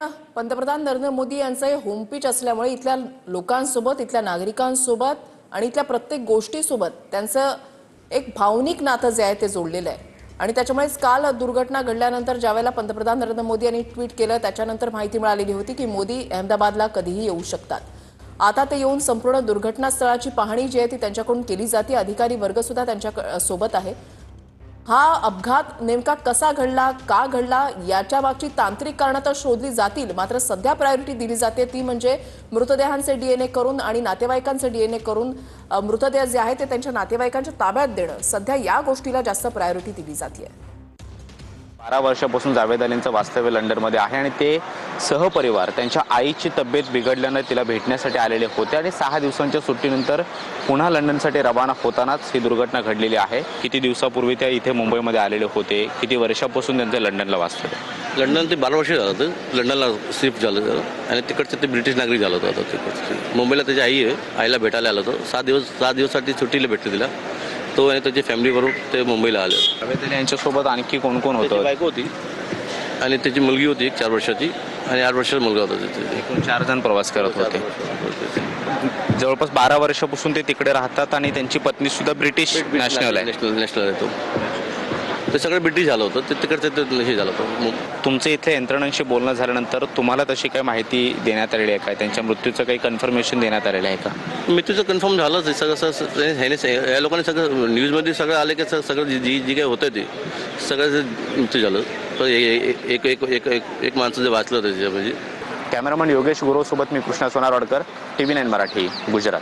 पंतप्रधान नरेंद्र मोदी यांचं हे होमपिच असल्यामुळे इथल्या लोकांसोबत, इथल्या नागरिकांसोबत आणि इथल्या प्रत्येक गोष्टीसोबत त्यांचं एक भावनिक नातं जे आहे ते जोडलेलं आहे. आणि त्याच्यामुळेच काल दुर्घटना घडल्यानंतर ज्यावेळेला पंतप्रधान नरेंद्र मोदी यांनी ट्विट केलं त्याच्यानंतर माहिती मिळालेली होती की मोदी अहमदाबादला कधीही येऊ शकतात. आता ते येऊन संपूर्ण दुर्घटनास्थळाची पाहणी जी आहे ती त्यांच्याकडून केली जाते. अधिकारी वर्ग सुद्धा त्यांच्या सोबत आहे. हा अपघात नेमका कसा घडला, का घडला याच्या मागची तांत्रिक कारणं तर शोधली जातील, मात्र सध्या प्रायोरिटी दिली जाते ती म्हणजे मृतदेहांचे डीएनए करून आणि नातेवाईकांचे डीएनए करून मृतदेह जे आहे ते त्यांच्या नातेवाईकांच्या ताब्यात देणं, सध्या या गोष्टीला जास्त प्रायोरिटी दिली जाते. 12 वर्षापासून जावेद अलींचं वास्तव्य लंडनमध्ये आहे आणि ते सहपरिवार त्यांच्या आईची तब्येत बिघडल्यानं तिला भेटण्यासाठी आलेले होते आणि 6 दिवसांच्या सुट्टीनंतर पुन्हा लंडनसाठी रवाना होतानाच ही दुर्घटना घडलेली आहे. किती दिवसापूर्वी त्या इथे मुंबईमध्ये आलेले होते, किती वर्षापासून त्यांचं लंडनला वास्तव्य? लंडन ते 12 वर्ष झालं होतं. लंडनला शिफ्ट झालं आणि तिकडचं ते ब्रिटिश नागरिक झालं होतं. तिकडचं मुंबईला त्याची आई आहे, आईला भेटायला आलं होतं. 6 दिवसासाठी सुट्टीला भेटले तिला. तो आणि त्याची फॅमिली बरोबर ते मुंबईला आले. जावेद अली यांच्यासोबत आणखी कोण कोण होतं? बायको होती आणि त्याची मुलगी होती 1 4 वर्षाची आणि 8 वर्षाचा मुलगा होता. तिथे एकूण 4 जण प्रवास करत होते. जवळपास 12 वर्षापासून ते तिकडे राहतात आणि त्यांची पत्नी सुद्धा ब्रिटिश नॅशनल आहे. नॅशनल आहे तो. ते सगळं ब्रिटिश झालं होतं. ते तिकडचं हे झालं होतं. तुमचं इथल्या यंत्रणांशी बोलणं झाल्यानंतर तुम्हाला तशी काही माहिती देण्यात आलेली आहे का? त्यांच्या मृत्यूचं काही कन्फर्मेशन देण्यात आलेलं आहे का? मृत्यूचं कन्फर्म झालंच आहे. सगळं या लोकांनी सगळं न्यूजमध्ये सगळं आलं की सगळं जी काही होतं ते सगळं मृत्यू झालं. तर एक माणसं जे वाचलं त्याच्या म्हणजे. कॅमेरामन योगेश गुरुसोबत मी कृष्णा सोनारवाडकर, TV9 मराठी, गुजरात.